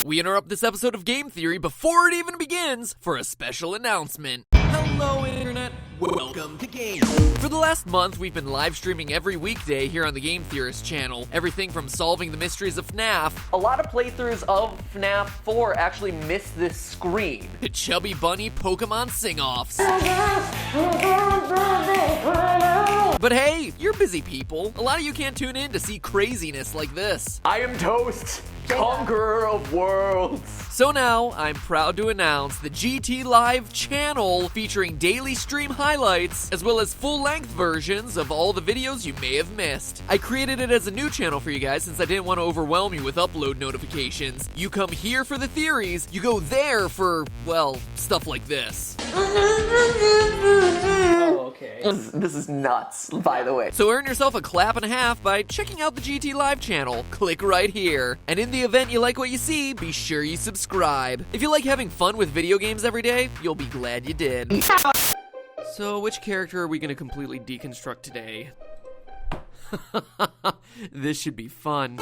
We interrupt this episode of Game Theory before it even begins for a special announcement. Hello, Internet. Welcome to Game. For the last month, we've been live streaming every weekday here on the Game Theorist channel. Everything from solving the mysteries of FNAF. A lot of playthroughs of FNAF 4 actually miss this screen. The Chubby Bunny Pokemon sing-offs. But hey, you're busy people. A lot of you can't tune in to see craziness like this. I am Toast, conqueror of worlds. So now, I'm proud to announce the GT Live channel featuring daily stream highlights, as well as full-length versions of all the videos you may have missed. I created it as a new channel for you guys since I didn't want to overwhelm you with upload notifications. You come here for the theories, you go there for, well, stuff like this. Oh, okay. This is nuts, by the way. So earn yourself a clap and a half by checking out the GT Live channel. Click right here. And in the event you like what you see, be sure you subscribe. If you like having fun with video games every day, you'll be glad you did. So which character are we going to completely deconstruct today? This should be fun.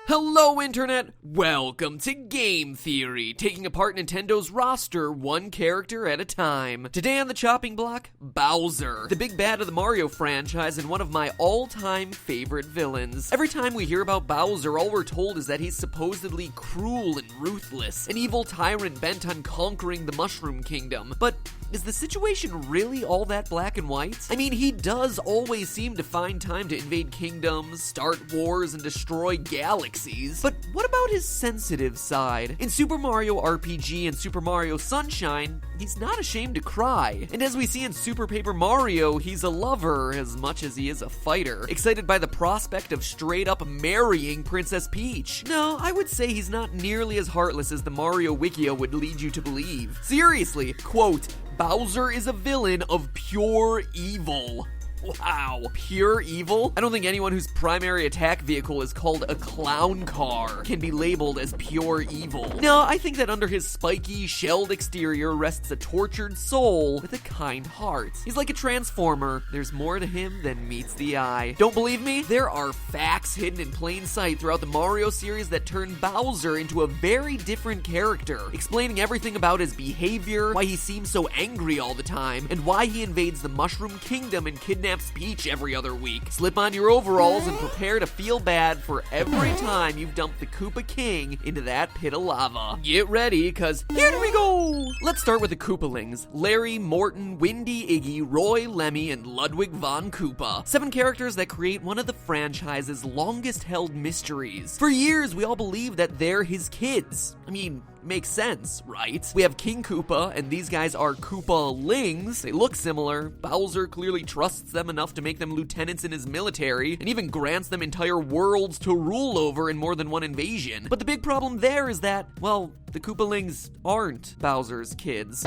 Hello, Internet! Welcome to Game Theory, taking apart Nintendo's roster one character at a time. Today on the chopping block, Bowser, the big bad of the Mario franchise and one of my all-time favorite villains. Every time we hear about Bowser, all we're told is that he's supposedly cruel and ruthless, an evil tyrant bent on conquering the Mushroom Kingdom. But is the situation really all that black and white? I mean, he does always seem to find time to invade kingdoms, start wars, and destroy galaxies. But what about his sensitive side? In Super Mario RPG and Super Mario Sunshine, he's not ashamed to cry. And as we see in Super Paper Mario, he's a lover as much as he is a fighter, excited by the prospect of straight up marrying Princess Peach. No, I would say he's not nearly as heartless as the Mario Wikia would lead you to believe. Seriously, quote, Bowser is a villain of pure evil. Wow, pure evil? I don't think anyone whose primary attack vehicle is called a clown car can be labeled as pure evil. No, I think that under his spiky, shelled exterior rests a tortured soul with a kind heart. He's like a transformer. There's more to him than meets the eye. Don't believe me? There are facts hidden in plain sight throughout the Mario series that turn Bowser into a very different character, explaining everything about his behavior, why he seems so angry all the time, and why he invades the Mushroom Kingdom and kidnaps Peach every other week. Slip on your overalls and prepare to feel bad for every time you've dumped the Koopa King into that pit of lava. Get ready, cause here we go! Let's start with the Koopalings. Larry, Morton, Windy, Iggy, Roy, Lemmy, and Ludwig von Koopa. 7 characters that create one of the franchise's longest held mysteries. For years, we all believed that they're his kids. I mean, makes sense, right? We have King Koopa, and these guys are Koopalings. They look similar. Bowser clearly trusts them enough to make them lieutenants in his military, and even grants them entire worlds to rule over in more than one invasion. But the big problem there is that, well, the Koopalings aren't Bowser's kids.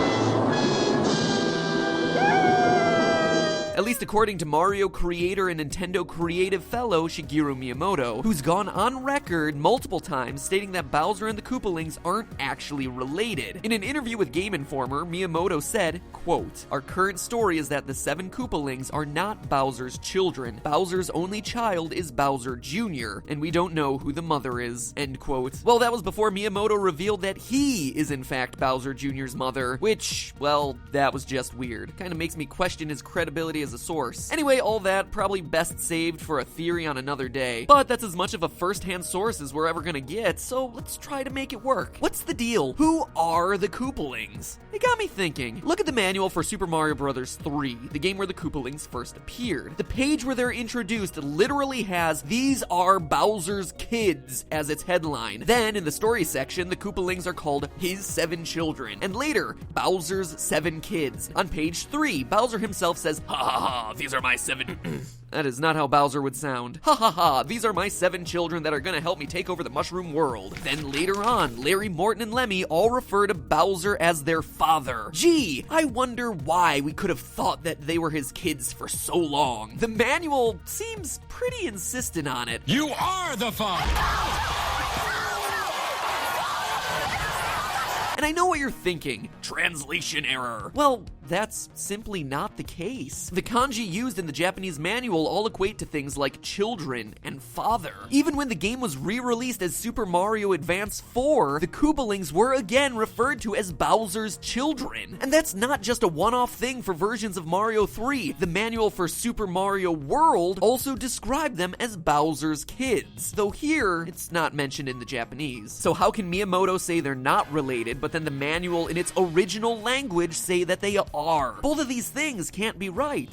At least according to Mario creator and Nintendo creative fellow Shigeru Miyamoto, who's gone on record multiple times stating that Bowser and the Koopalings aren't actually related. In an interview with Game Informer, Miyamoto said, quote, "Our current story is that the 7 Koopalings are not Bowser's children. Bowser's only child is Bowser Jr., and we don't know who the mother is," end quote. Well, that was before Miyamoto revealed that he is in fact Bowser Jr.'s mother, which, well, that was just weird. Kinda makes me question his credibility as a source. Anyway, all that probably best saved for a theory on another day, but that's as much of a first-hand source as we're ever gonna get, so let's try to make it work. What's the deal? Who are the Koopalings? It got me thinking. Look at the manual for Super Mario Bros. 3, the game where the Koopalings first appeared. The page where they're introduced literally has "These are Bowser's kids" as its headline. Then, in the story section, the Koopalings are called his 7 children, and later, Bowser's 7 kids. On page 3, Bowser himself says, "Ha ha ha, these are my 7... That is not how Bowser would sound. Ha ha ha, these are my 7 children that are gonna help me take over the Mushroom World. Then later on, Larry, Morton, and Lemmy all refer to Bowser as their father. Gee, I wonder why we could have thought that they were his kids for so long. The manual seems pretty insistent on it. You are the father! And I know what you're thinking, translation error. Well, that's simply not the case. The kanji used in the Japanese manual all equate to things like children and father. Even when the game was re-released as Super Mario Advance 4, the Koopalings were again referred to as Bowser's children. And that's not just a one-off thing for versions of Mario 3. The manual for Super Mario World also described them as Bowser's kids, though here, it's not mentioned in the Japanese. So how can Miyamoto say they're not related, but then the manual in its original language say that they are? Both of these things can't be right?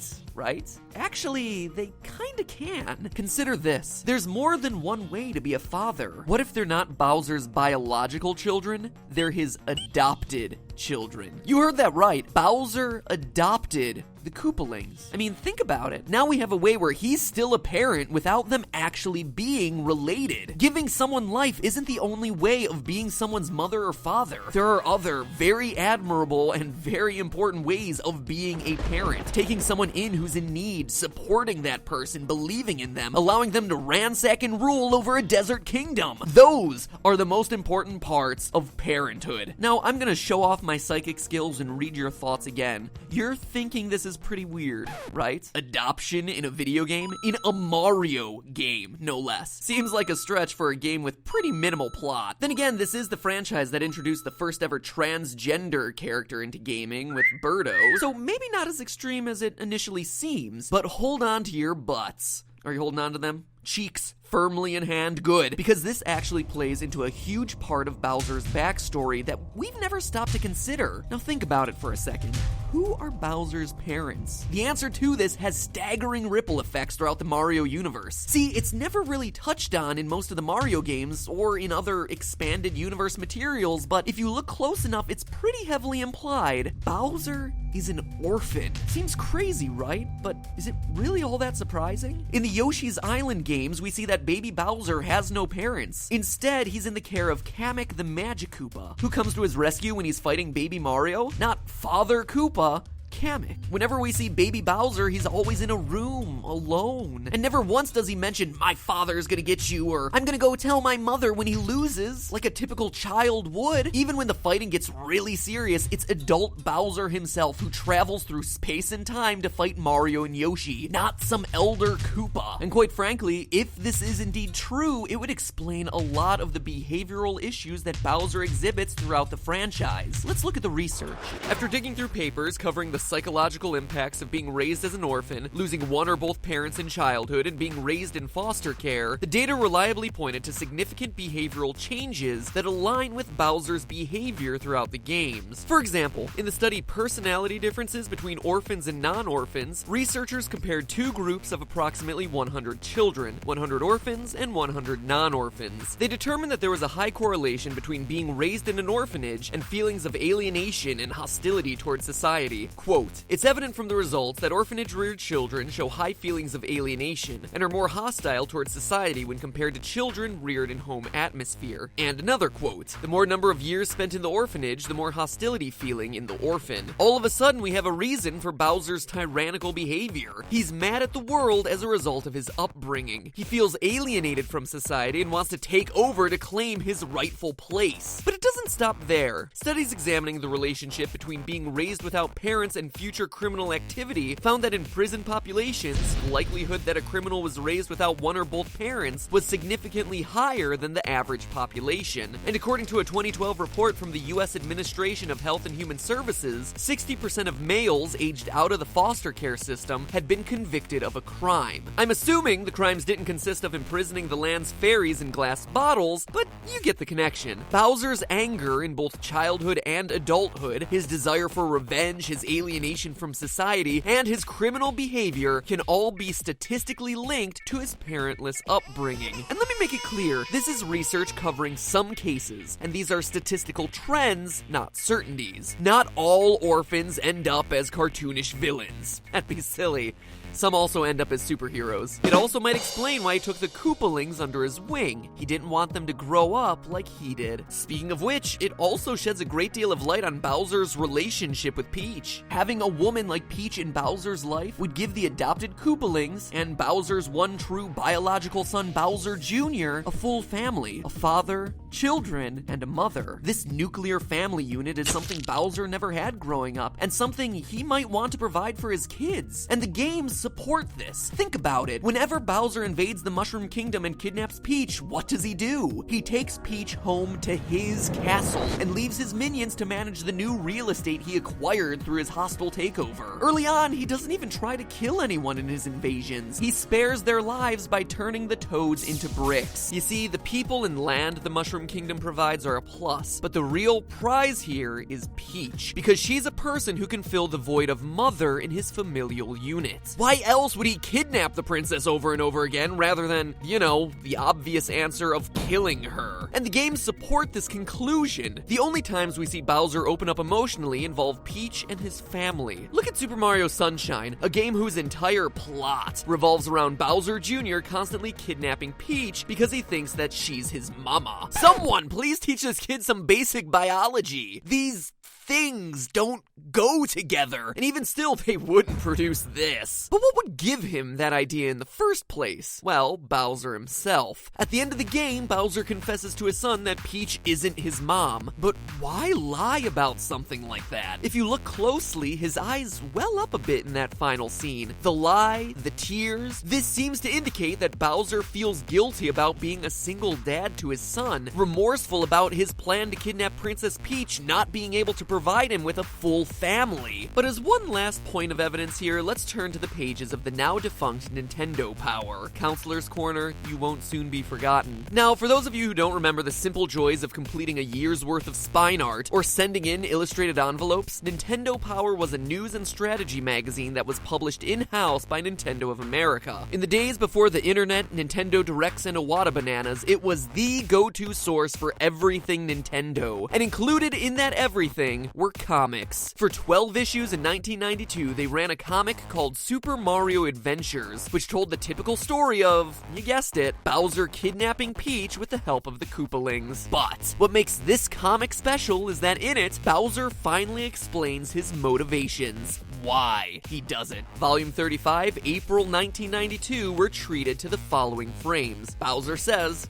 Actually, they kinda can. Consider this. There's more than one way to be a father. What if they're not Bowser's biological children? They're his adopted children. You heard that right. Bowser adopted the Koopalings. I mean, think about it. Now we have a way where he's still a parent without them actually being related. Giving someone life isn't the only way of being someone's mother or father. There are other very admirable and very important ways of being a parent. Taking someone in who's in need, supporting that person, believing in them, allowing them to ransack and rule over a desert kingdom. Those are the most important parts of parenthood. Now, I'm gonna show off my psychic skills and read your thoughts again. You're thinking this is pretty weird, right? Adoption in a video game? In a Mario game, no less. Seems like a stretch for a game with pretty minimal plot. Then again, this is the franchise that introduced the first ever transgender character into gaming with Birdo, so maybe not as extreme as it initially seems, but hold on to your butts. Are you holding on to them? Cheeks firmly in hand? Good, because this actually plays into a huge part of Bowser's backstory that we've never stopped to consider. Now think about it for a second. Who are Bowser's parents? The answer to this has staggering ripple effects throughout the Mario universe. See, it's never really touched on in most of the Mario games or in other expanded universe materials, but if you look close enough, it's pretty heavily implied. Bowser is an orphan. Seems crazy, right? But is it really all that surprising? In the Yoshi's Island games, we see that baby Bowser has no parents. Instead, he's in the care of Kamek the Magic Koopa, who comes to his rescue when he's fighting baby Mario. Not Father Koopa, Kamek. Whenever we see baby Bowser, he's always in a room, alone. And never once does he mention, my father's gonna get you, or I'm gonna go tell my mother when he loses, like a typical child would. Even when the fighting gets really serious, it's adult Bowser himself who travels through space and time to fight Mario and Yoshi, not some elder Koopa. And quite frankly, if this is indeed true, it would explain a lot of the behavioral issues that Bowser exhibits throughout the franchise. Let's look at the research. After digging through papers covering the psychological impacts of being raised as an orphan, losing one or both parents in childhood, and being raised in foster care, the data reliably pointed to significant behavioral changes that align with Bowser's behavior throughout the games. For example, in the study Personality Differences Between Orphans and Non-Orphans, researchers compared two groups of approximately 100 children, 100 orphans and 100 non-orphans. They determined that there was a high correlation between being raised in an orphanage and feelings of alienation and hostility towards society. Quote, it's evident from the results that orphanage-reared children show high feelings of alienation and are more hostile towards society when compared to children reared in home atmosphere. And another quote, the more number of years spent in the orphanage, the more hostility feeling in the orphan. All of a sudden, we have a reason for Bowser's tyrannical behavior. He's mad at the world as a result of his upbringing. He feels alienated from society and wants to take over to claim his rightful place. But it doesn't stop there. Studies examining the relationship between being raised without parents and future criminal activity found that in prison populations, the likelihood that a criminal was raised without one or both parents was significantly higher than the average population. And according to a 2012 report from the U.S. Administration of Health and Human Services, 60% of males aged out of the foster care system had been convicted of a crime. I'm assuming the crimes didn't consist of imprisoning the land's fairies in glass bottles, but you get the connection. Bowser's anger in both childhood and adulthood, his desire for revenge, his alienation alienation from society, and his criminal behavior can all be statistically linked to his parentless upbringing. And let me make it clear, this is research covering some cases, and these are statistical trends, not certainties. Not all orphans end up as cartoonish villains. That'd be silly. Some also end up as superheroes. It also might explain why he took the Koopalings under his wing. He didn't want them to grow up like he did. Speaking of which, it also sheds a great deal of light on Bowser's relationship with Peach. Having a woman like Peach in Bowser's life would give the adopted Koopalings and Bowser's one true biological son Bowser Jr. a full family, a father, children, and a mother. This nuclear family unit is something Bowser never had growing up, and something he might want to provide for his kids. And the games support this. Think about it. Whenever Bowser invades the Mushroom Kingdom and kidnaps Peach, what does he do? He takes Peach home to his castle and leaves his minions to manage the new real estate he acquired through his hostile takeover. Early on, he doesn't even try to kill anyone in his invasions. He spares their lives by turning the Toads into bricks. You see, the people and land the Mushroom Kingdom provides are a plus, but the real prize here is Peach, because she's a person who can fill the void of mother in his familial unit. Why else would he kidnap the princess over and over again rather than, the obvious answer of killing her? And the games support this conclusion. The only times we see Bowser open up emotionally involve Peach and his family. Look at Super Mario Sunshine, a game whose entire plot revolves around Bowser Jr. constantly kidnapping Peach because he thinks that she's his mama. Someone please teach this kid some basic biology. These things don't go together, and even still, they wouldn't produce this. But what would give him that idea in the first place? Well, Bowser himself. At the end of the game, Bowser confesses to his son that Peach isn't his mom. But why lie about something like that? If you look closely, his eyes well up a bit in that final scene. The lie, the tears, this seems to indicate that Bowser feels guilty about being a single dad to his son, remorseful about his plan to kidnap Princess Peach not being able to provide him with a full family. But as one last point of evidence here, let's turn to the pages of the now defunct Nintendo Power. Counselor's Corner, you won't soon be forgotten. Now, for those of you who don't remember the simple joys of completing a year's worth of spine art or sending in illustrated envelopes, Nintendo Power was a news and strategy magazine that was published in-house by Nintendo of America. In the days before the internet, Nintendo Directs, and Iwata Bananas, it was the go-to source for everything Nintendo. And included in that everything were comics. For 12 issues in 1992, they ran a comic called Super Mario Adventures, which told the typical story of, you guessed it, Bowser kidnapping Peach with the help of the Koopalings. But what makes this comic special is that in it, Bowser finally explains his motivations. Why he does it. Volume 35, April 1992, we're treated to the following frames. Bowser says,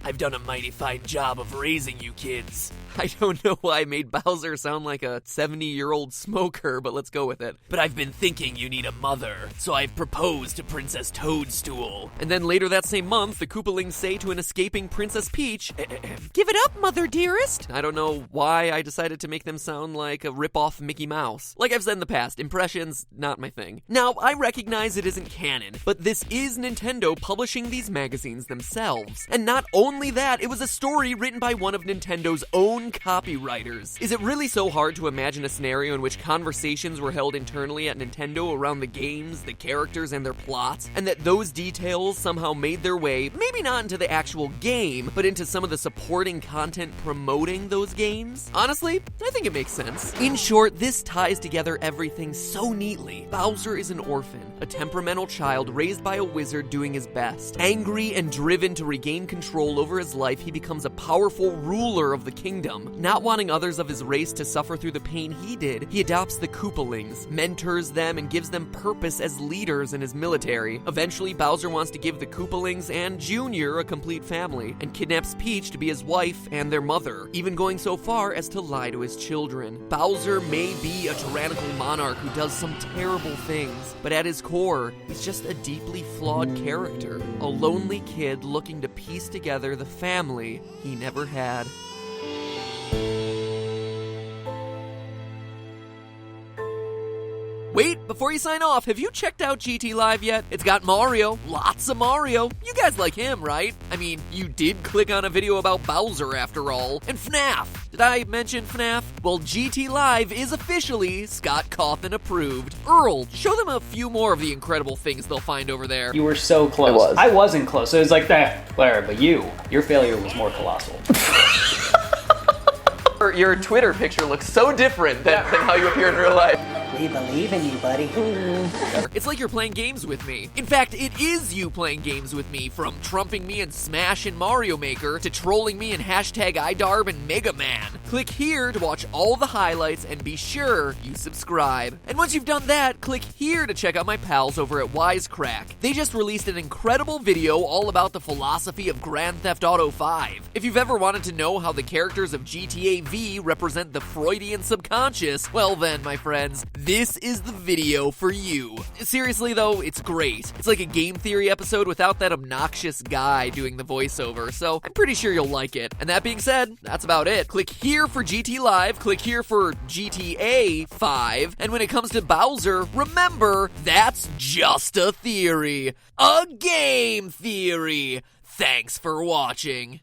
I've done a mighty fine job of raising you kids. I don't know why I made Bowser sound like a 70-year-old smoker, but let's go with it. But I've been thinking you need a mother, so I've proposed to Princess Toadstool. And then later that same month, the Koopalings say to an escaping Princess Peach, give it up, mother dearest. I don't know why I decided to make them sound like a rip-off Mickey Mouse. Like I've said in the past, impressions, not my thing. Now, I recognize it isn't canon, but this is Nintendo publishing these magazines themselves. And not only that, it was a story written by one of Nintendo's own copywriters. Is it really so hard to imagine a scenario in which conversations were held internally at Nintendo around the games, the characters, and their plots, and that those details somehow made their way, maybe not into the actual game, but into some of the supporting content promoting those games? Honestly, I think it makes sense. In short, this ties together everything so neatly. Bowser is an orphan, a temperamental child raised by a wizard doing his best. Angry and driven to regain control over his life, he becomes a powerful ruler of the kingdom. Not wanting others of his race to suffer through the pain he did, he adopts the Koopalings, mentors them, and gives them purpose as leaders in his military. Eventually, Bowser wants to give the Koopalings and Junior a complete family, and kidnaps Peach to be his wife and their mother, even going so far as to lie to his children. Bowser may be a tyrannical monarch who does some terrible things, but at his core, he's just a deeply flawed character, a lonely kid looking to piece together the family he never had. Wait, before you sign off, have you checked out GT Live yet? It's got Mario, lots of Mario. You guys like him, right? I mean, you did click on a video about Bowser after all. And FNAF. Did I mention FNAF? Well, GT Live is officially Scott Cawthon approved. Earl, show them a few more of the incredible things they'll find over there. You were so close. I wasn't close. It was like that, whatever, but your failure was more colossal. Your Twitter picture looks so different than how you appear in real life. We believe in you, buddy. It's like you're playing games with me. In fact, it is you playing games with me, from trumping me in Smash and Mario Maker to trolling me in #iDarb and Mega Man. Click here to watch all the highlights and be sure you subscribe. And once you've done that, click here to check out my pals over at Wisecrack. They just released an incredible video all about the philosophy of Grand Theft Auto 5. If you've ever wanted to know how the characters of GTA V represent the Freudian subconscious, well then, my friends, this is the video for you. Seriously though, it's great. It's like a game theory episode without that obnoxious guy doing the voiceover, so I'm pretty sure you'll like it. And that being said, that's about it. Click here for GT Live, click here for GTA 5, and when it comes to Bowser, remember, that's just a theory. A game theory. Thanks for watching.